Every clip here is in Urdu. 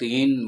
3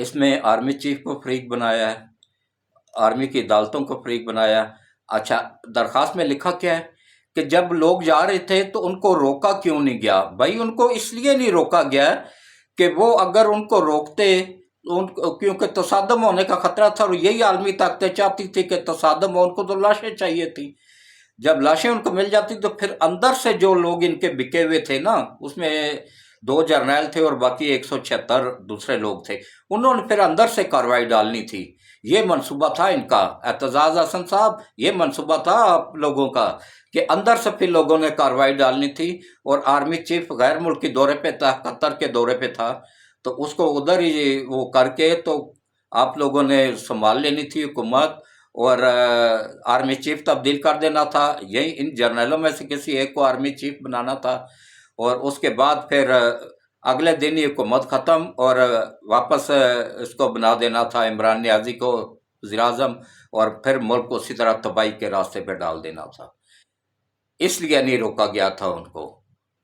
اس میں آرمی چیف کو فریق بنایا ہے، آرمی کی عدالتوں کو فریق بنایا۔ اچھا، درخواست میں لکھا کیا ہے کہ جب لوگ جا رہے تھے تو ان کو روکا کیوں نہیں گیا؟ بھائی ان کو اس لیے نہیں روکا گیا کہ وہ اگر ان کو روکتے کیونکہ تصادم ہونے کا خطرہ تھا، اور یہی عالمی طاقتیں چاہتی تھی کہ تصادم ہو، ان کو تو لاشیں چاہیے تھی۔ جب لاشیں ان کو مل جاتی تو پھر اندر سے جو لوگ ان کے بکے ہوئے تھے نا، اس میں 2 جرنیل تھے اور باقی 176 دوسرے لوگ تھے، انہوں نے پھر اندر سے کارروائی ڈالنی تھی۔ یہ منصوبہ تھا ان کا، اعتزاز حسن صاحب، یہ منصوبہ تھا آپ لوگوں کا کہ اندر سے پھر لوگوں نے کارروائی ڈالنی تھی۔ اور آرمی چیف غیر ملکی دورے پہ تھا، قطر کے دورے پہ تھا، تو اس کو ادھر ہی وہ کر کے تو آپ لوگوں نے سنبھال لینی تھی حکومت، اور آرمی چیف تبدیل کر دینا تھا، یہی ان جرنیلوں میں سے کسی ایک کو آرمی چیف بنانا تھا، اور اس کے بعد پھر اگلے دن ہی حکومت ختم، اور واپس اس کو بنا دینا تھا عمران نیازی کو وزیر اعظم، اور پھر ملک کو اسی طرح تباہی کے راستے پہ ڈال دینا تھا۔ اس لیے نہیں روکا گیا تھا ان کو۔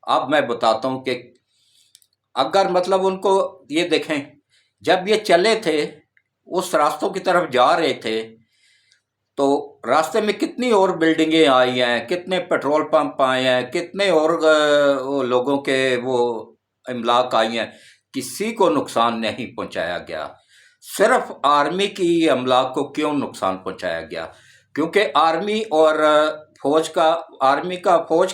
اب میں بتاتا ہوں کہ اگر مطلب ان کو یہ دیکھیں، جب یہ چلے تھے اس راستوں کی طرف جا رہے تھے تو راستے میں کتنی اور بلڈنگیں آئی ہیں، کتنے پیٹرول پمپ آئے ہیں، کتنے اور لوگوں کے وہ املاک آئی ہیں، کسی کو نقصان نہیں پہنچایا گیا۔ صرف آرمی کی املاک کو کیوں نقصان پہنچایا گیا؟ کیونکہ آرمی اور فوج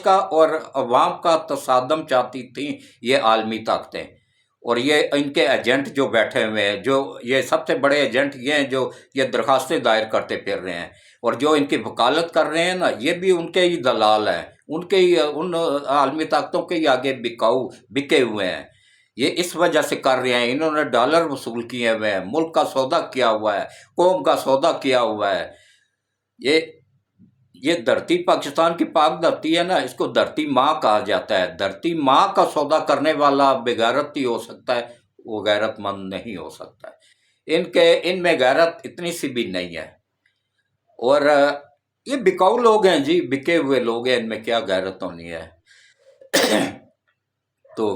کا اور عوام کا تصادم چاہتی تھیں یہ عالمی طاقتیں، اور یہ ان کے ایجنٹ جو بیٹھے ہوئے ہیں، جو یہ سب سے بڑے ایجنٹ یہ ہیں جو یہ درخواستیں دائر کرتے پھر رہے ہیں، اور جو ان کی وکالت کر رہے ہیں نا، یہ بھی ان کے ہی دلال ہیں، ان کے ہی، ان عالمی طاقتوں کے ہی آگے بکے ہوئے ہیں۔ یہ اس وجہ سے کر رہے ہیں، انہوں نے ڈالر وصول کیے ہوئے ہیں، ملک کا سودا کیا ہوا ہے، قوم کا سودا کیا ہوا ہے۔ یہ دھرتی پاکستان کی پاک دھرتی ہے نا، اس کو دھرتی ماں کہا جاتا ہے۔ دھرتی ماں کا سودا کرنے والا بغیرت ہی ہو سکتا ہے، وہ غیرت مند نہیں ہو سکتا ہے۔ ان میں غیرت اتنی سی بھی نہیں ہے، اور یہ بکاؤ لوگ ہیں جی، بکے ہوئے لوگ ہیں، ان میں کیا غیرت ہونی ہے؟ تو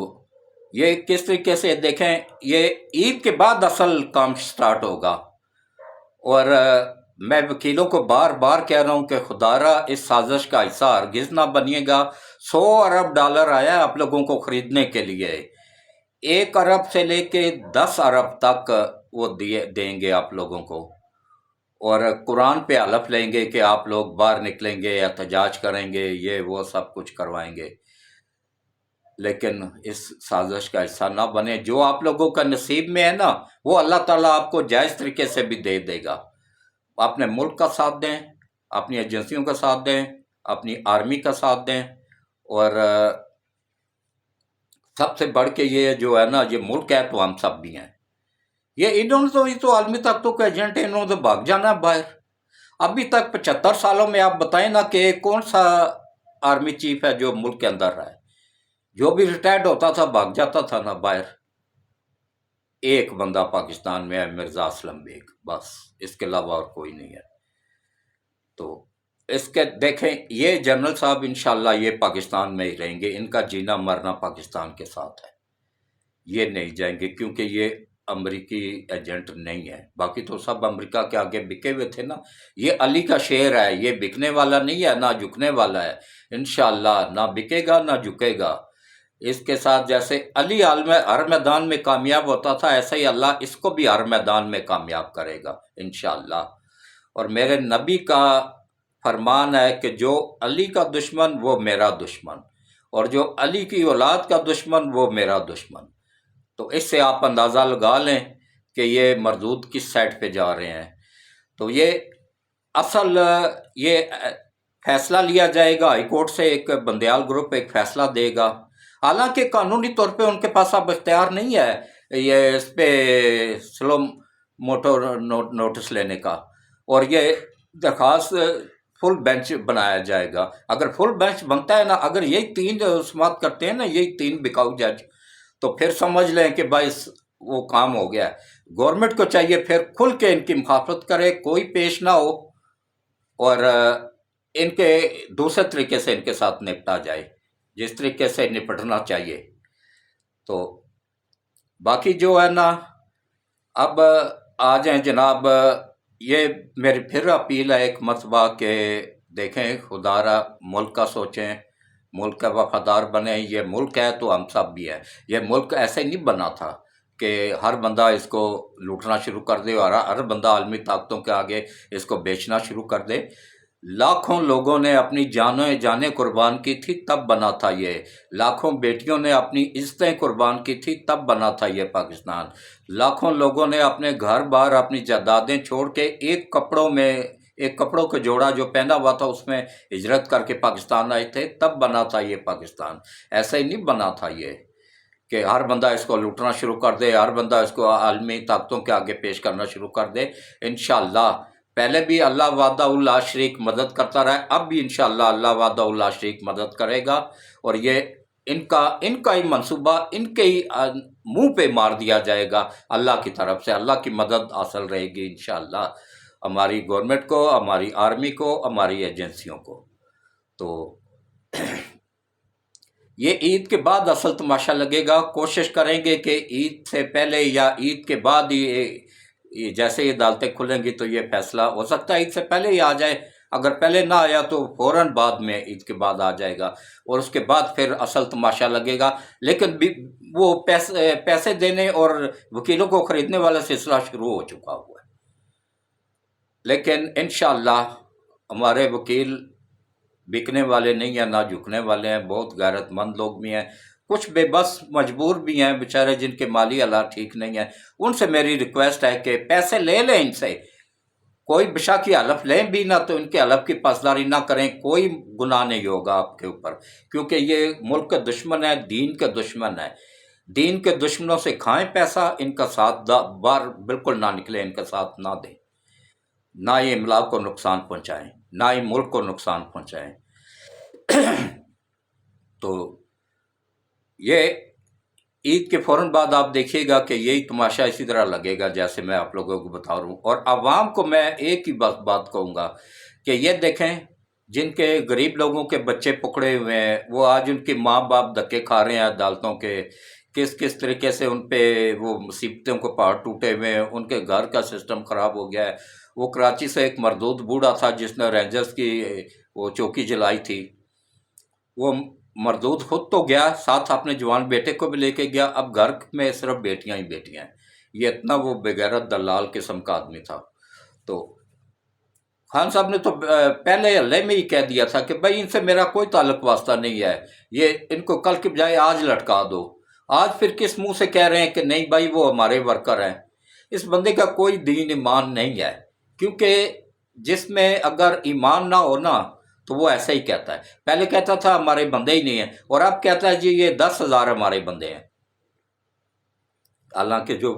یہ کس طریقے سے دیکھیں، یہ عید کے بعد اصل کام سٹارٹ ہوگا، اور میں وکیلوں کو بار بار کہہ رہا ہوں کہ خدا را اس سازش کا حصہ ہرگز نہ بنیے گا۔ 100 ارب ڈالر آیا ہے آپ لوگوں کو خریدنے کے لیے، 1 ارب سے لے کے 10 ارب تک وہ دیں گے آپ لوگوں کو، اور قرآن پہ حلف لیں گے کہ آپ لوگ باہر نکلیں گے، احتجاج کریں گے، یہ وہ سب کچھ کروائیں گے، لیکن اس سازش کا حصہ نہ بنے۔ جو آپ لوگوں کا نصیب میں ہے نا، وہ اللہ تعالیٰ آپ کو جائز طریقے سے بھی دے دے گا۔ اپنے ملک کا ساتھ دیں، اپنی ایجنسیوں کا ساتھ دیں، اپنی آرمی کا ساتھ دیں، اور سب سے بڑھ کے یہ جو ہے نا، یہ ملک ہے تو ہم سب بھی ہیں۔ یہ تو عالمی طاقتوں کے ایجنٹ ہیں، انہوں نے تو بھاگ جانا باہر۔ ابھی تک 75 سالوں میں آپ بتائیں نا کہ کون سا آرمی چیف ہے جو ملک کے اندر رہا ہے؟ جو بھی ریٹائرڈ ہوتا تھا بھاگ جاتا تھا نا باہر۔ ایک بندہ پاکستان میں ہے، مرزا اسلم بیگ، بس، اس کے علاوہ اور کوئی نہیں ہے۔ تو اس کے دیکھیں، یہ جنرل صاحب انشاءاللہ یہ پاکستان میں ہی رہیں گے، ان کا جینا مرنا پاکستان کے ساتھ ہے، یہ نہیں جائیں گے، کیونکہ یہ امریکی ایجنٹ نہیں ہے۔ باقی تو سب امریکہ کے آگے بکے ہوئے تھے نا۔ یہ علی کا شعر ہے، یہ بکنے والا نہیں ہے، نہ جھکنے والا ہے، انشاءاللہ نہ بکے گا نہ جھکے گا۔ اس کے ساتھ جیسے علی ہر میدان میں کامیاب ہوتا تھا، ایسا ہی اللہ اس کو بھی ہر میدان میں کامیاب کرے گا انشاءاللہ۔ اور میرے نبی کا فرمان ہے کہ جو علی کا دشمن وہ میرا دشمن، اور جو علی کی اولاد کا دشمن وہ میرا دشمن۔ تو اس سے آپ اندازہ لگا لیں کہ یہ مردود کس سائڈ پہ جا رہے ہیں۔ تو یہ اصل یہ فیصلہ لیا جائے گا ہائی کورٹ سے، ایک بندیال گروپ ایک فیصلہ دے گا، حالانکہ قانونی طور پہ ان کے پاس اب اختیار نہیں ہے یہ اس پہ سلو موٹو نوٹس لینے کا، اور یہ درخواست فل بینچ بنایا جائے گا۔ اگر فل بینچ بنتا ہے نا، اگر یہی 3 سماعت کرتے ہیں نا، یہی 3 بکاؤ جج، تو پھر سمجھ لیں کہ بھائی وہ کام ہو گیا ہے۔ گورنمنٹ کو چاہیے پھر کھل کے ان کی مخالفت کرے، کوئی پیش نہ ہو، اور ان کے دوسرے طریقے سے ان کے ساتھ نپٹا جائے، جس طریقے سے نپٹنا چاہیے۔ تو باقی جو ہے نا، اب آ جائیں جناب، یہ میری پھر اپیل ہے ایک مرتبہ کہ دیکھیں خدا را ملک کا سوچیں، ملک کا وفادار بنیں۔ یہ ملک ہے تو ہم سب بھی ہے۔ یہ ملک ایسے نہیں بنا تھا کہ ہر بندہ اس کو لوٹنا شروع کر دے اور ہر بندہ عالمی طاقتوں کے آگے اس کو بیچنا شروع کر دے۔ لاکھوں لوگوں نے اپنی جانیں قربان کی تھی تب بنا تھا یہ، لاکھوں بیٹیوں نے اپنی عزتیں قربان کی تھی تب بنا تھا یہ پاکستان، لاکھوں لوگوں نے اپنے گھر بار اپنی جائیدادیں چھوڑ کے ایک کپڑوں کا جوڑا جو پہنا ہوا تھا اس میں ہجرت کر کے پاکستان آئے تھے، تب بنا تھا یہ پاکستان۔ ایسا ہی نہیں بنا تھا یہ کہ ہر بندہ اس کو لوٹنا شروع کر دے، ہر بندہ اس کو عالمی طاقتوں کے آگے پیش کرنا شروع کر دے۔ انشاءاللہ پہلے بھی اللہ وحدہ لا شریک مدد کرتا رہا ہے، اب بھی انشاءاللہ اللہ وحدہ لا شریک مدد کرے گا، اور یہ ان کا ہی منصوبہ ان کے ہی منہ پہ مار دیا جائے گا اللہ کی طرف سے۔ اللہ کی مدد حاصل رہے گی انشاءاللہ ہماری گورنمنٹ کو، ہماری آرمی کو، ہماری ایجنسیوں کو۔ تو یہ عید کے بعد اصل تماشا لگے گا۔ کوشش کریں گے کہ عید سے پہلے یا عید کے بعد ہی جیسے یہ عدالتیں کھلیں گی تو یہ فیصلہ ہو سکتا ہے عید سے پہلے ہی آ جائے، اگر پہلے نہ آیا تو فوراً بعد میں عید کے بعد آ جائے گا، اور اس کے بعد پھر اصل تماشا لگے گا۔ لیکن وہ پیسے دینے اور وکیلوں کو خریدنے والا سلسلہ شروع ہو چکا ہوا ہے، لیکن انشاءاللہ ہمارے وکیل بکنے والے نہیں ہیں، نہ جھکنے والے ہیں، بہت غیرت مند لوگ بھی ہیں، کچھ بے بس مجبور بھی ہیں بیچارے جن کے مالی حالات ٹھیک نہیں ہیں۔ ان سے میری ریکویسٹ ہے کہ پیسے لے لیں ان سے، کوئی بشا کی حلف لیں بھی نہ تو ان کے حلف کی پاسداری نہ کریں، کوئی گناہ نہیں ہوگا آپ کے اوپر، کیونکہ یہ ملک کا دشمن ہے، دین کا دشمن ہے۔ دین کے دشمنوں سے کھائیں پیسہ، ان کا ساتھ بار بالکل نہ نکلے، ان کا ساتھ نہ دیں، نہ یہ املاک کو نقصان پہنچائیں، نہ ہی ملک کو نقصان پہنچائیں۔ تو یہ عید کے فوراً بعد آپ دیکھیے گا کہ یہی تماشا اسی طرح لگے گا جیسے میں آپ لوگوں کو بتا رہا ہوں۔ اور عوام کو میں ایک ہی بات کہوں گا کہ یہ دیکھیں جن کے غریب لوگوں کے بچے پکڑے ہوئے ہیں، وہ آج ان کے ماں باپ دھکے کھا رہے ہیں عدالتوں کے، کس طریقے سے ان پہ وہ مصیبتوں کو پہاڑ ٹوٹے ہوئے ہیں، ان کے گھر کا سسٹم خراب ہو گیا ہے۔ وہ کراچی سے ایک مردود بوڑھا تھا جس نے رینجرز کی وہ چوکی جلائی تھی، وہ مردود خود تو گیا، ساتھ اپنے جوان بیٹے کو بھی لے کے گیا، اب گھر میں صرف بیٹیاں ہی بیٹیاں ہیں۔ یہ اتنا وہ بغیرت دلال قسم کا آدمی تھا۔ تو خان صاحب نے تو پہلے حلے میں ہی کہہ دیا تھا کہ بھائی ان سے میرا کوئی تعلق واسطہ نہیں ہے، یہ ان کو کل کے بجائے آج لٹکا دو۔ آج پھر کس منہ سے کہہ رہے ہیں کہ نہیں بھائی وہ ہمارے ورکر ہیں؟ اس بندے کا کوئی دین ایمان نہیں ہے، کیونکہ جس میں اگر ایمان نہ ہونا تو وہ ایسا ہی کہتا ہے۔ پہلے کہتا تھا ہمارے بندے ہی نہیں ہیں، اور اب کہتا ہے جی یہ 10,000 ہمارے بندے ہیں، حالانکہ جو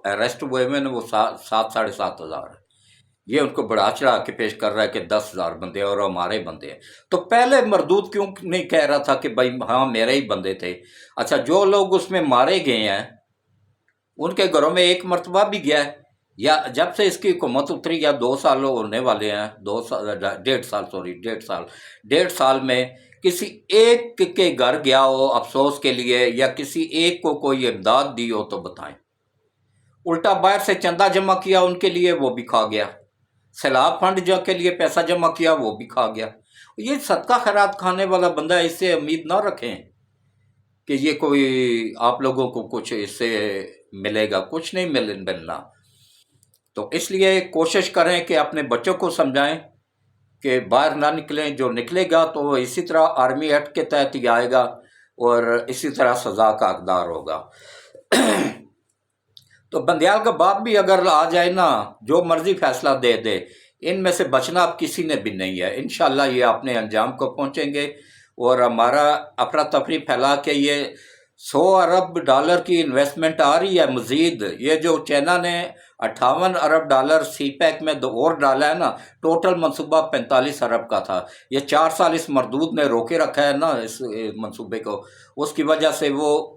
اریسٹ ہوئے ہوئے وہ 7,500 ہیں۔ یہ ان کو بڑھا چڑھا کے پیش کر رہا ہے کہ 10,000 بندے اور ہمارے بندے ہیں۔ تو پہلے مردود کیوں نہیں کہہ رہا تھا کہ بھائی ہاں میرے ہی بندے تھے؟ اچھا جو لوگ اس میں مارے گئے ہیں ان کے گھروں میں ایک مرتبہ بھی گیا ہے؟ یا جب سے اس کی حکومت اتری یا 2 سال ہونے والے ہیں، 1.5 سال میں کسی ایک کے گھر گیا ہو افسوس کے لیے، یا کسی ایک کو کوئی امداد دی ہو تو بتائیں؟ الٹا باہر سے چندہ جمع کیا ان کے لیے، وہ بھی کھا گیا، سیلاب فنڈ جو کے لیے پیسہ جمع کیا وہ بھی کھا گیا۔ یہ صدقہ خیرات کھانے والا بندہ، اس سے امید نہ رکھیں کہ یہ کوئی آپ لوگوں کو کچھ اس سے ملے گا، کچھ نہیں ملنا۔ تو اس لیے کوشش کریں کہ اپنے بچوں کو سمجھائیں کہ باہر نہ نکلیں، جو نکلے گا تو وہ اسی طرح آرمی ایکٹ کے تحت ہی آئے گا اور اسی طرح سزا کا حقدار ہوگا۔ تو بندیال کا باپ بھی اگر آ جائے نا، جو مرضی فیصلہ دے دے، ان میں سے بچنا اب کسی نے بھی نہیں ہے۔ انشاءاللہ یہ اپنے انجام کو پہنچیں گے، اور ہمارا افراتفری پھیلا کے یہ $100 ارب کی انویسٹمنٹ آ رہی ہے مزید۔ یہ جو چائنا نے $58 ارب سی پیک میں اور ڈالا ہے نا، ٹوٹل منصوبہ 45 ارب کا تھا۔ یہ 4 سال اس مردود نے روکے رکھا ہے نا اس منصوبے کو، اس کی وجہ سے وہ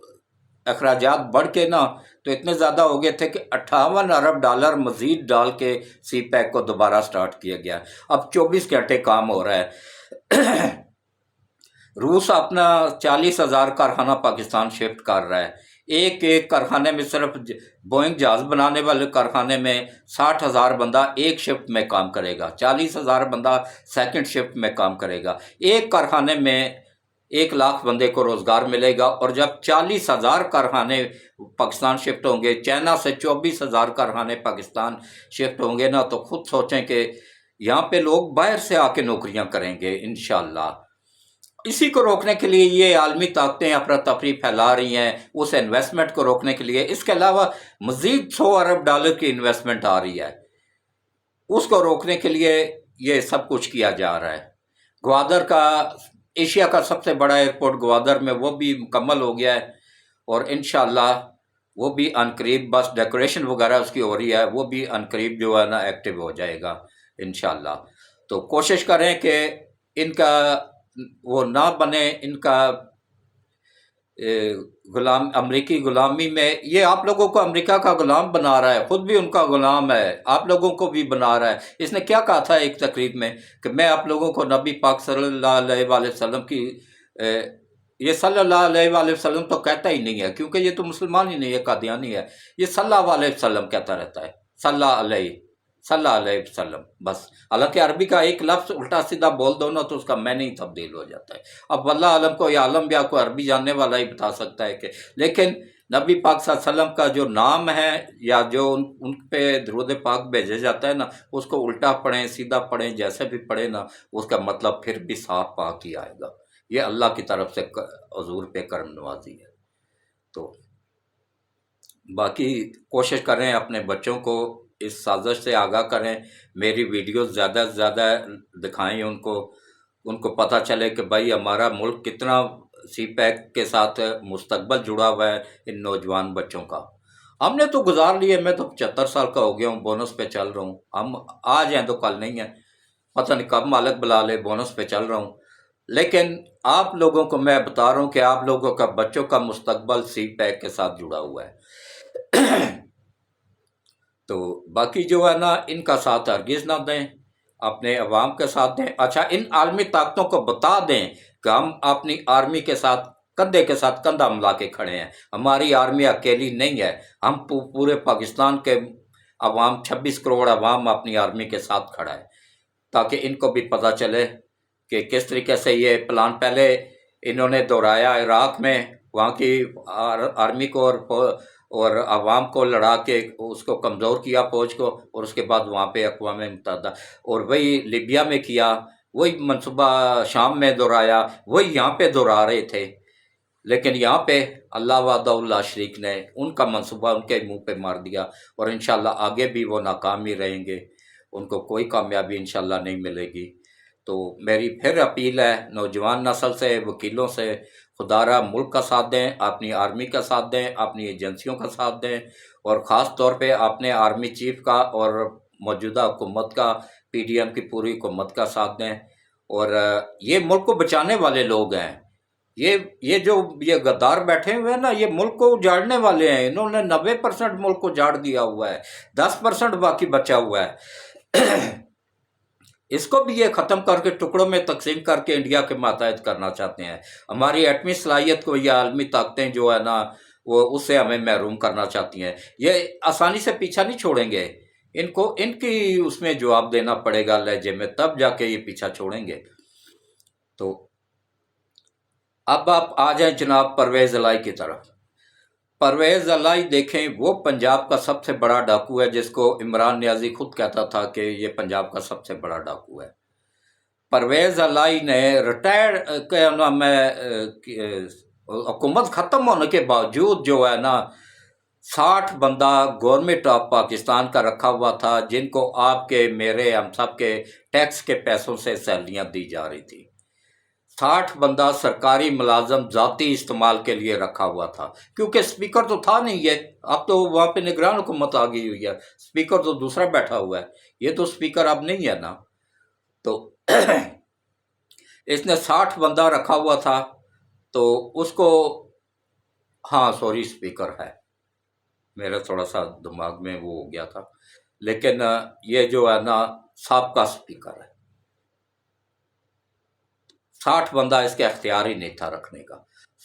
اخراجات بڑھ کے نا تو اتنے زیادہ ہو گئے تھے کہ $58 ارب مزید ڈال کے سی پیک کو دوبارہ سٹارٹ کیا گیا۔ اب 24 گھنٹے کام ہو رہا ہے۔ روس اپنا 40,000 کارخانہ پاکستان شفٹ کر رہا ہے، ایک ایک کارخانے میں صرف بوئنگ جہاز بنانے والے کارخانے میں 60,000 بندہ ایک شفٹ میں کام کرے گا، 40,000 بندہ سیکنڈ شفٹ میں کام کرے گا۔ ایک کارخانے میں 1,00,000 بندے کو روزگار ملے گا، اور جب 40,000 کارخانے پاکستان شفٹ ہوں گے، چائنا سے 24,000 کارخانے پاکستان شفٹ ہوں گے نا، تو خود سوچیں کہ یہاں پہ لوگ باہر سے آ کے نوکریاں کریں گے انشاءاللہ۔ اسی کو روکنے کے لیے یہ عالمی طاقتیں افراتفری پھیلا رہی ہیں، اس انویسٹمنٹ کو روکنے کے لیے۔ اس کے علاوہ مزید 100 ارب ڈالر کی انویسٹمنٹ آ رہی ہے، اس کو روکنے کے لیے یہ سب کچھ کیا جا رہا ہے۔ گوادر کا ایشیا کا سب سے بڑا ایئرپورٹ گوادر میں وہ بھی مکمل ہو گیا ہے، اور انشاءاللہ وہ بھی عنقریب، بس ڈیکوریشن وغیرہ اس کی ہو رہی ہے، وہ بھی عنقریب جو ہے نا ایکٹیو ہو جائے گا انشاءاللہ۔ تو کوشش کریں کہ ان کا وہ نہ بنے، ان کا غلام، امریکی غلامی میں یہ آپ لوگوں کو امریکہ کا غلام بنا رہا ہے، خود بھی ان کا غلام ہے، آپ لوگوں کو بھی بنا رہا ہے۔ اس نے کیا کہا تھا ایک تقریب میں کہ میں آپ لوگوں کو نبی پاک صلی اللہ علیہ وآلہ وسلم کی یہ صلی اللہ علیہ وآلہ وسلم تو کہتا ہی نہیں ہے، کیونکہ یہ تو مسلمان ہی نہیں ہے، قادیانی ہے، یہ صلی اللہ علیہ وسلم کہتا رہتا ہے، صلی اللہ علیہ وسلم بس۔ حالانکہ عربی کا ایک لفظ الٹا سیدھا بول دو نا تو اس کا معنی ہی تبدیل ہو جاتا ہے۔ اب واللہ عالم کو یا عالم یا کو عربی جاننے والا ہی بتا سکتا ہے کہ، لیکن نبی پاک صلی اللہ علیہ وسلم کا جو نام ہے یا جو ان پہ درود پاک بھیجا جاتا ہے نا، اس کو الٹا پڑھیں سیدھا پڑھیں جیسے بھی پڑھیں نا، اس کا مطلب پھر بھی صاف پاک ہی آئے گا۔ یہ اللہ کی طرف سے حضور پہ کرم نوازی ہے۔ تو باقی کوشش کریں اپنے بچوں کو اس سازش سے آگاہ کریں، میری ویڈیوز زیادہ سے زیادہ دکھائیں، ان کو پتہ چلے کہ بھائی ہمارا ملک کتنا سی پیک کے ساتھ مستقبل جڑا ہوا ہے ان نوجوان بچوں کا۔ ہم نے تو گزار لیے، میں تو 75 سال کا ہو گیا ہوں، بونس پہ چل رہا ہوں، ہم آج ہیں تو کل نہیں ہیں، پتہ نہیں کب مالک بلا لے، بونس پہ چل رہا ہوں۔ لیکن آپ لوگوں کو میں بتا رہا ہوں کہ آپ لوگوں کا بچوں کا مستقبل سی پیک کے ساتھ جڑا ہوا ہے۔ تو باقی جو ہے نا، ان کا ساتھ ہرگز نہ دیں، اپنے عوام کے ساتھ دیں۔ اچھا، ان عالمی طاقتوں کو بتا دیں کہ ہم اپنی آرمی کے ساتھ کندھے کے ساتھ کندھا ملا کے کھڑے ہیں، ہماری آرمی اکیلی نہیں ہے، ہم پورے پاکستان کے عوام 26 کروڑ عوام اپنی آرمی کے ساتھ کھڑا ہے، تاکہ ان کو بھی پتہ چلے کہ کس طریقے سے یہ پلان پہلے انہوں نے دہرایا عراق میں، وہاں کی آرمی کو اور عوام کو لڑا کے اس کو کمزور کیا فوج کو، اور اس کے بعد وہاں پہ اقوام متحدہ، اور وہی لیبیا میں کیا، وہی منصوبہ شام میں دہرایا، وہی یہاں پہ دہرا رہے تھے۔ لیکن یہاں پہ اللہ وحدہ لا شریک نے ان کا منصوبہ ان کے منہ پہ مار دیا، اور انشاءاللہ آگے بھی وہ ناکام ہی رہیں گے، ان کو کوئی کامیابی انشاءاللہ نہیں ملے گی۔ تو میری پھر اپیل ہے نوجوان نسل سے، وکیلوں سے، خدا را ملک کا ساتھ دیں، اپنی آرمی کا ساتھ دیں، اپنی ایجنسیوں کا ساتھ دیں، اور خاص طور پہ اپنے آرمی چیف کا اور موجودہ حکومت کا، پی ڈی ایم کی پوری حکومت کا ساتھ دیں۔ اور یہ ملک کو بچانے والے لوگ ہیں، یہ جو یہ غدار بیٹھے ہوئے ہیں نا، یہ ملک کو اجاڑنے والے ہیں، انہوں نے 90% ملک کو اجاڑ دیا ہوا ہے، 10% باقی بچا ہوا ہے۔ اس کو بھی یہ ختم کر کے ٹکڑوں میں تقسیم کر کے انڈیا کے ماتحت کرنا چاہتے ہیں۔ ہماری ایٹمی صلاحیت کو یہ عالمی طاقتیں جو ہے نا، وہ اس سے ہمیں محروم کرنا چاہتی ہیں۔ یہ آسانی سے پیچھا نہیں چھوڑیں گے، ان کو ان کی اس میں جواب دینا پڑے گا لہجے میں، تب جا کے یہ پیچھا چھوڑیں گے۔ تو اب آپ آ جائیں جناب پرویز الہی کی طرف۔ پرویز الہی دیکھیں، وہ پنجاب کا سب سے بڑا ڈاکو ہے، جس کو عمران نیازی خود کہتا تھا کہ یہ پنجاب کا سب سے بڑا ڈاکو ہے۔ پرویز الہی نے ریٹائرڈ کے نام حکومت ختم ہونے کے باوجود جو ہے نا، 60 بندہ گورنمنٹ آف پاکستان کا رکھا ہوا تھا، جن کو آپ کے، میرے، ہم سب کے ٹیکس کے پیسوں سے سیلریاں دی جا رہی تھی۔ 60 بندہ سرکاری ملازم ذاتی استعمال کے لیے رکھا ہوا تھا، کیونکہ سپیکر تو تھا نہیں یہ، اب تو وہاں پہ نگران حکومت آ گئی ہوئی ہے، سپیکر تو دوسرا بیٹھا ہوا ہے، یہ تو سپیکر اب نہیں ہے نا۔ تو اس نے 60 بندہ رکھا ہوا تھا، تو اس کو، ہاں سوری سپیکر ہے، میرا تھوڑا سا دماغ میں وہ ہو گیا تھا، لیکن یہ جو ہے نا سابقہ سپیکر ہے۔ 60 بندہ اس کے اختیار ہی نہیں تھا رکھنے کا،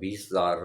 20,000,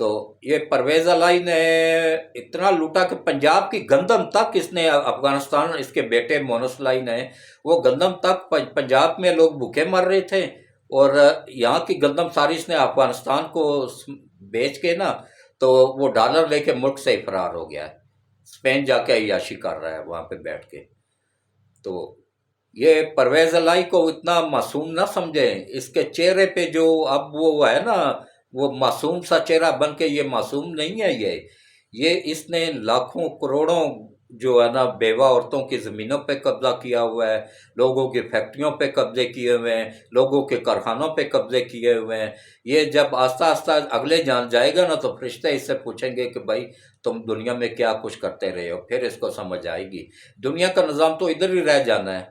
تو یہ پرویز الہی نے اتنا لوٹا کہ پنجاب کی گندم تک اس نے افغانستان، اس کے بیٹے مونس الہی نے، وہ گندم تک پنجاب میں لوگ بھوکے مر رہے تھے، اور یہاں کی گندم ساری اس نے افغانستان کو بیچ کے نا، تو وہ ڈالر لے کے ملک سے ہی فرار ہو گیا ہے، اسپین جا کے عیاشی کر رہا ہے وہاں پہ بیٹھ کے۔ تو یہ پرویز الہی کو اتنا معصوم نہ سمجھیں، اس کے چہرے پہ جو اب وہ ہے نا، وہ معصوم سا چہرہ بن کے، یہ معصوم نہیں ہے، یہ اس نے لاکھوں کروڑوں جو ہے نا بیوہ عورتوں کی زمینوں پہ قبضہ کیا ہوا ہے، لوگوں کی فیکٹریوں پہ قبضے کیے ہوئے ہیں، لوگوں کے کارخانوں پہ قبضے کیے ہوئے ہیں۔ یہ جب آہستہ آہستہ اگلے جان جائے گا نا، تو فرشتے اس سے پوچھیں گے کہ بھائی تم دنیا میں کیا کچھ کرتے رہے ہو، پھر اس کو سمجھ آئے گی۔ دنیا کا نظام تو ادھر ہی رہ جانا ہے،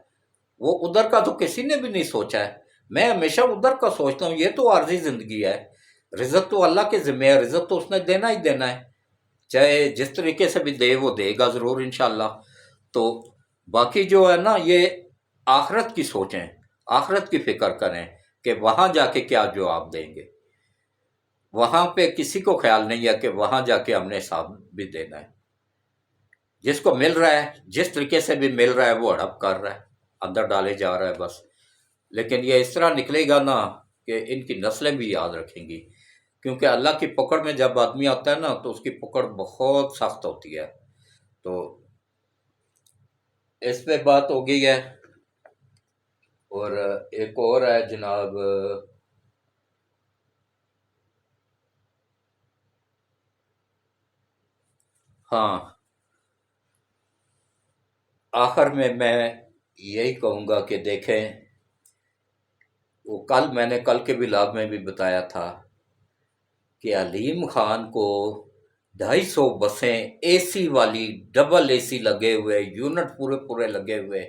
وہ ادھر کا تو کسی نے بھی نہیں سوچا ہے۔ میں ہمیشہ ادھر کا سوچتا ہوں، یہ تو عارضی زندگی ہے، رزق تو اللہ کے ذمہ ہے، رزق تو اس نے دینا ہی دینا ہے، چاہے جس طریقے سے بھی دے وہ دے گا ضرور انشاءاللہ۔ تو باقی جو ہے نا، یہ آخرت کی سوچیں، آخرت کی فکر کریں کہ وہاں جا کے کیا جواب دیں گے۔ وہاں پہ کسی کو خیال نہیں ہے کہ وہاں جا کے ہم نے حساب بھی دینا ہے۔ جس کو مل رہا ہے، جس طریقے سے بھی مل رہا ہے، وہ ہڑپ کر رہا ہے، اندر ڈالے جا رہا ہے بس۔ لیکن یہ اس طرح نکلے گا نا کہ ان کی نسلیں بھی یاد رکھیں گی، کیونکہ اللہ کی پکڑ میں جب آدمی آتا ہے نا، تو اس کی پکڑ بہت سخت ہوتی ہے۔ تو اس پہ بات ہو گئی ہے، اور ایک اور ہے جناب، ہاں، آخر میں یہی کہوں گا کہ دیکھیں، وہ میں نے کل کے ولاگ میں بھی بتایا تھا کہ علیم خان کو 250 بسیں اے سی والی، ڈبل اے سی لگے ہوئے، یونٹ پورے پورے لگے ہوئے،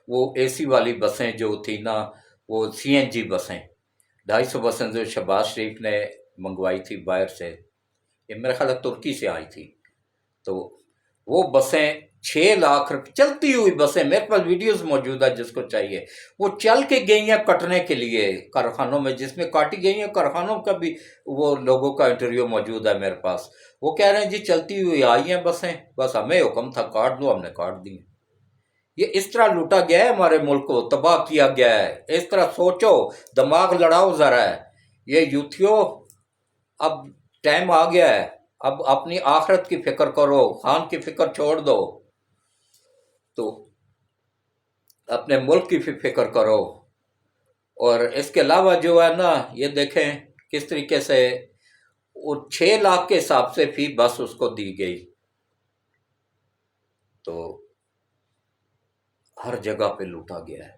وہ اے سی والی بسیں جو تھی نا، وہ سی این جی بسیں، 250 بسیں جو شہباز شریف نے منگوائی تھی باہر سے، یہ میرے خیال ہے ترکی سے آئی تھی۔ تو وہ بسیں 6 لاکھ روپے چلتی ہوئی بسیں، میرے پاس ویڈیوز موجود ہے جس کو چاہیے، وہ چل کے گئی ہیں کٹنے کے لیے کارخانوں میں، جس میں کاٹی گئی ہیں کارخانوں کا بھی وہ لوگوں کا انٹرویو موجود ہے میرے پاس۔ وہ کہہ رہے ہیں جی چلتی ہوئی آئی ہیں بسیں، بس ہمیں حکم تھا کاٹ دو، ہم نے کاٹ دی۔ یہ اس طرح لوٹا گیا ہے، ہمارے ملک کو تباہ کیا گیا ہے۔ اس طرح سوچو، دماغ لڑاؤ ذرا ہے۔ یہ یوتھیو، اب ٹائم آ گیا ہے، اب اپنی آخرت کی فکر کرو، خان کی فکر چھوڑ دو، تو اپنے ملک کی فکر کرو۔ اور اس کے علاوہ جو ہے نا، یہ دیکھیں کس طریقے سے وہ 6 لاکھ کے حساب سے فی بس اس کو دی گئی، تو ہر جگہ پہ لوٹا گیا ہے۔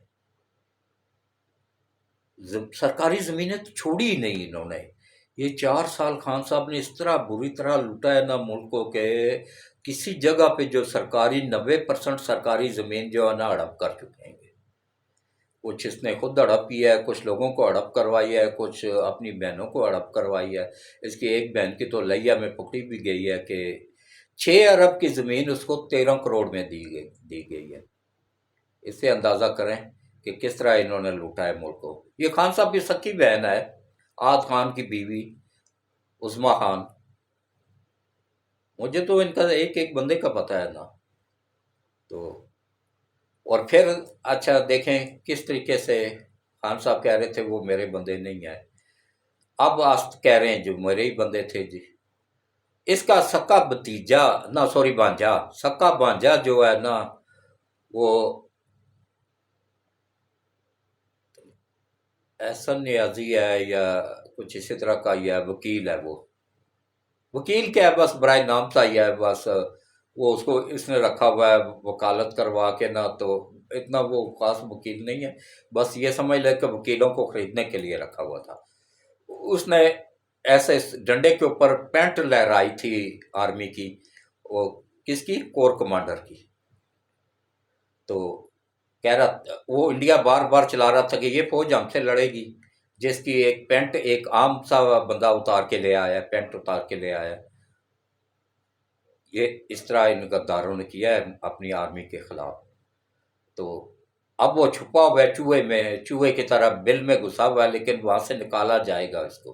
سرکاری زمینیں تو چھوڑی ہی نہیں انہوں نے۔ یہ 4 سال خان صاحب نے اس طرح بری طرح لوٹا ہے نا ملک کو، کہ کسی جگہ پہ جو سرکاری 90% سرکاری زمین جو ہے نا ہڑپ کر چکے ہیں۔ کچھ اس نے خود ہڑپ کی ہے، کچھ لوگوں کو ہڑپ کروائی ہے، کچھ اپنی بہنوں کو ہڑپ کروائی ہے۔ اس کی ایک بہن کی تو لیا میں پکڑی بھی گئی ہے کہ 6 ارب کی زمین اس کو 13 کروڑ میں دی گئی ہے۔ اس سے اندازہ کریں کہ کس طرح انہوں نے لوٹا ہے ملک کو۔ یہ خان صاحب کی سکی بہن ہے، عاد خان کی بیوی عظمیٰ خان۔ مجھے تو ان کا ایک ایک بندے کا پتہ ہے نا۔ تو اور پھر اچھا دیکھیں کس طریقے سے خان صاحب کہہ رہے تھے وہ میرے بندے نہیں ہیں، اب کہہ رہے ہیں جو میرے ہی بندے تھے جی۔ اس کا سکا بھتیجا، بانجا، سکا بانجا جو ہے نا، وہ احسن نیازی ہے یا کچھ اسی طرح کا ہی ہے، وکیل ہے، وہ وکیل کیا ہے، بس برائے نام سا ہی ہے، بس وہ اس کو اس نے رکھا ہوا ہے وکالت کروا کے نا، تو اتنا وہ خاص وکیل نہیں ہے، بس یہ سمجھ لے کہ وکیلوں کو خریدنے کے لیے رکھا ہوا تھا۔ اس نے ایسے ڈنڈے کے اوپر پینٹ لہرائی تھی آرمی کی، وہ کس کی، کور کمانڈر کی۔ تو کہہ رہا، وہ انڈیا بار بار چلا رہا تھا کہ یہ فوج ہم سے لڑے گی، جس کی ایک پینٹ ایک عام سا بندہ اتار کے لے آیا، پینٹ اتار کے لے آیا۔ یہ اس طرح ان غداروں نے کیا ہے اپنی آرمی کے خلاف۔ تو اب وہ چھپا ہوا ہے چوہے میں، چوہے کی طرح بل میں گھسا ہوا ہے، لیکن وہاں سے نکالا جائے گا اس کو۔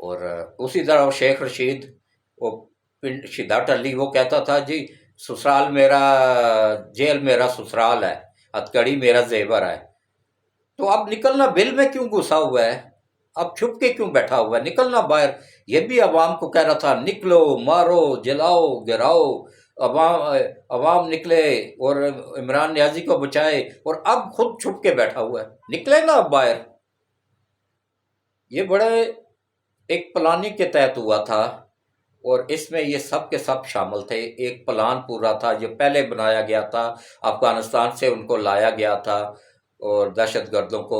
اور اسی طرح وہ شیخ رشید، وہ پنڈ شدھا ٹلی، وہ کہتا تھا جی سسرال میرا، جیل میرا سسرال ہے، ہتکڑی میرا زیور ہے۔ تو اب نکلنا بل میں کیوں گھسا ہوا ہے؟ اب چھپ کے کیوں بیٹھا ہوا ہے؟ نکلنا باہر۔ یہ بھی عوام کو کہہ رہا تھا نکلو، مارو، جلاؤ، گراؤ۔ عوام عوام نکلے اور عمران نیازی کو بچائے، اور اب خود چھپ کے بیٹھا ہوا ہے، نکلے نا اب باہر۔ یہ بڑے ایک پلاننگ کے تحت ہوا تھا، اور اس میں یہ سب کے سب شامل تھے۔ ایک پلان پورا تھا جو پہلے بنایا گیا تھا، افغانستان سے ان کو لایا گیا تھا، اور دہشت گردوں کو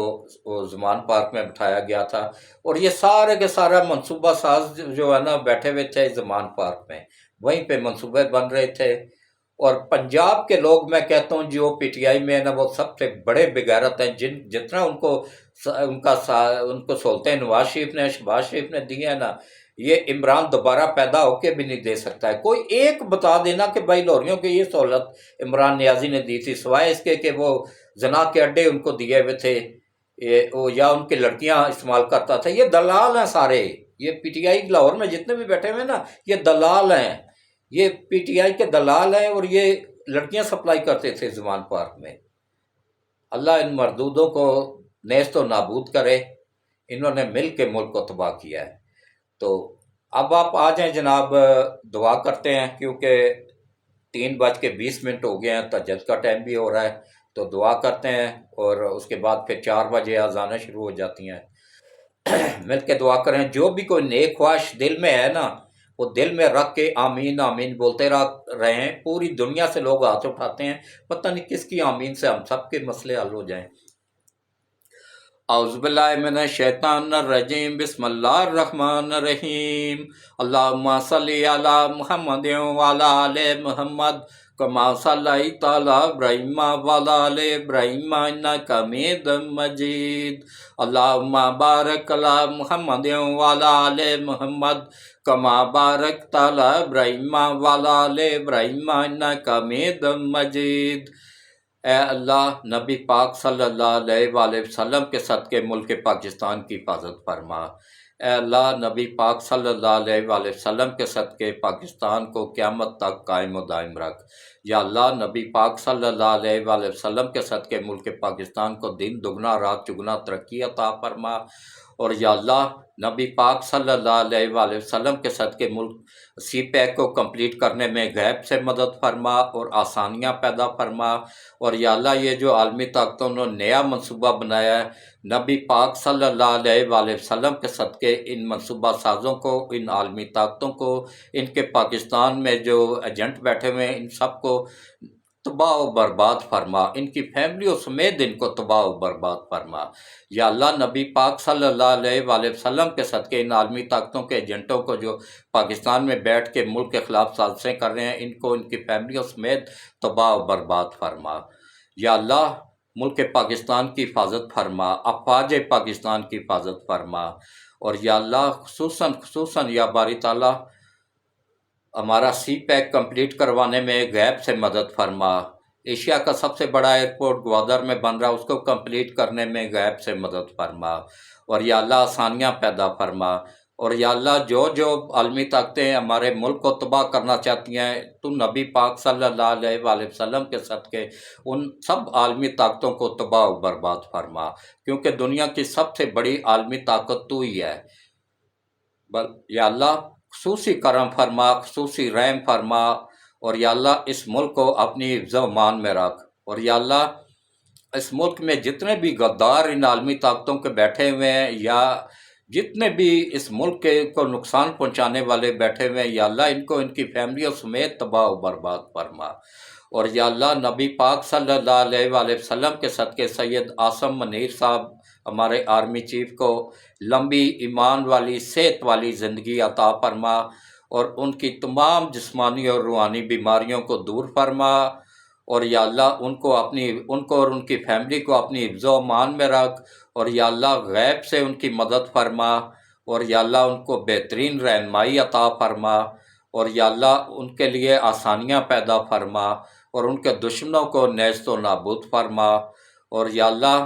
زمان پارک میں بٹھایا گیا تھا، اور یہ سارے کے سارا منصوبہ ساز جو ہے نا بیٹھے ہوئے تھے زمان پارک میں، وہیں پہ منصوبے بن رہے تھے۔ اور پنجاب کے لوگ میں کہتا ہوں جو پی ٹی آئی میں ہے نا، وہ سب سے بڑے بغیرت ہیں، جتنا ان کو سہولتیں نواز شریف نے، شہباز شریف نے دی ہیں نا، یہ عمران دوبارہ پیدا ہو کے بھی نہیں دے سکتا ہے۔ کوئی ایک بتا دینا کہ بھائی لوریوں کی یہ سہولت عمران نیازی نے دی تھی، سوائے اس کے کہ وہ زنا کے اڈے ان کو دیے ہوئے تھے، یا ان کی لڑکیاں استعمال کرتا تھا۔ یہ دلال ہیں سارے، یہ پی ٹی آئی لاہور میں جتنے بھی بیٹھے ہوئے نا، یہ دلال ہیں، یہ پی ٹی آئی کے دلال ہیں، اور یہ لڑکیاں سپلائی کرتے تھے زمان پارک میں۔ اللہ ان مردودوں کو نیست و نابود کرے، انہوں نے مل کے ملک کو تباہ کیا ہے۔ تو اب آپ آ جائیں جناب، دعا کرتے ہیں، کیونکہ 3:20 ہو گئے ہیں، تہجد کا ٹائم بھی ہو رہا ہے، تو دعا کرتے ہیں، اور اس کے بعد پھر 4 بجے اذانیں شروع ہو جاتی ہیں۔ مل کے دعا کریں، جو بھی کوئی نیک خواہش دل میں ہے نا، وہ دل میں رکھ کے آمین آمین بولتے رہے ہیں۔ پوری دنیا سے لوگ ہاتھ اٹھاتے ہیں، پتہ نہیں کس کی آمین سے ہم سب کے مسئلے حل ہو جائیں۔ اعوذ باللہ من الشیطان الرجیم، بسم اللہ الرحمن الرحیم، اللہم صلی علی محمد وعلی آل محمد کما صلیت علی ابراہیم وعلی آل ابراہیم انک حمید مجید، اللہم بارک علی محمد وعلی آل محمد کما بارکت علی ابراہیم وعلی آل ابراہیم انک حمید مجید۔ اے اللہ، نبی پاک صلی اللہ علیہ وآلہ وسلم کے صدقے ملک پاکستان کی حفاظت فرما۔ اے اللہ، نبی پاک صلی اللہ علیہ وآلہ وسلم کے صدقے پاکستان کو قیامت تک قائم و دائم رکھ۔ یا اللہ، نبی پاک صلی اللہ علیہ وآلہ وسلم کے صدقے ملک پاکستان کو دن دگنا رات چگنا ترقی عطا فرما۔ اور یا اللہ، نبی پاک صلی اللہ علیہ وآلہ وسلم کے صدقے ملک سی پیک کو کمپلیٹ کرنے میں غیب سے مدد فرما اور آسانیاں پیدا فرما۔ اور یا اللہ، یہ جو عالمی طاقتوں نے نیا منصوبہ بنایا ہے، نبی پاک صلی اللہ علیہ وآلہ وسلم کے صدقے ان منصوبہ سازوں کو، ان عالمی طاقتوں کو، ان کے پاکستان میں جو ایجنٹ بیٹھے ہوئے ہیں، ان سب کو تباہ و برباد فرما، ان کی فیملیوں سمیت ان کو تباہ و برباد فرما۔ یا اللہ، نبی پاک صلی اللہ علیہ وآلہ وسلم کے صدقے ان عالمی طاقتوں کے ایجنٹوں کو جو پاکستان میں بیٹھ کے ملک کے خلاف سازشیں کر رہے ہیں، ان کو ان کی فیملیوں سمیت تباہ و برباد فرما۔ یا اللہ، ملک پاکستان کی حفاظت فرما، افواج پاکستان کی حفاظت فرما۔ اور یا اللہ، خصوصاً یا باری تعالیٰ، ہمارا سی پیک کمپلیٹ کروانے میں غیب سے مدد فرما۔ ایشیا کا سب سے بڑا ایئرپورٹ گوادر میں بن رہا، اس کو کمپلیٹ کرنے میں غیب سے مدد فرما۔ اور یا اللہ، آسانیاں پیدا فرما۔ اور یا اللہ، جو عالمی طاقتیں ہمارے ملک کو تباہ کرنا چاہتی ہیں، تو نبی پاک صلی اللہ علیہ وآلہ وسلم کے صدقے ان سب عالمی طاقتوں کو تباہ و برباد فرما، کیونکہ دنیا کی سب سے بڑی عالمی طاقت تو ہی ہے۔ یا اللہ، خصوصی کرم فرما، خصوصی رحم فرما، اور یا اللہ، اس ملک کو اپنی حفظ و امان میں رکھ۔ اور یا اللہ، اس ملک میں جتنے بھی غدار ان عالمی طاقتوں کے بیٹھے ہوئے ہیں، یا جتنے بھی اس ملک کو نقصان پہنچانے والے بیٹھے ہوئے ہیں، یا اللہ، ان کو ان کی فیملیوں سمیت تباہ و برباد فرما۔ اور یا اللہ، نبی پاک صلی اللہ علیہ وآلہ وسلم کے صدقے سید عاصم منیر صاحب، ہمارے آرمی چیف کو لمبی ایمان والی صحت والی زندگی عطا فرما، اور ان کی تمام جسمانی اور روحانی بیماریوں کو دور فرما۔ اور یا اللہ، ان کو اور ان کی فیملی کو اپنی حفظ و امان میں رکھ۔ اور یا اللہ، غیب سے ان کی مدد فرما، اور یا اللہ، ان کو بہترین رہنمائی عطا فرما۔ اور یا اللہ، ان کے لیے آسانیاں پیدا فرما، اور ان کے دشمنوں کو نیست و نابود فرما۔ اور یا اللہ،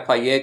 FIA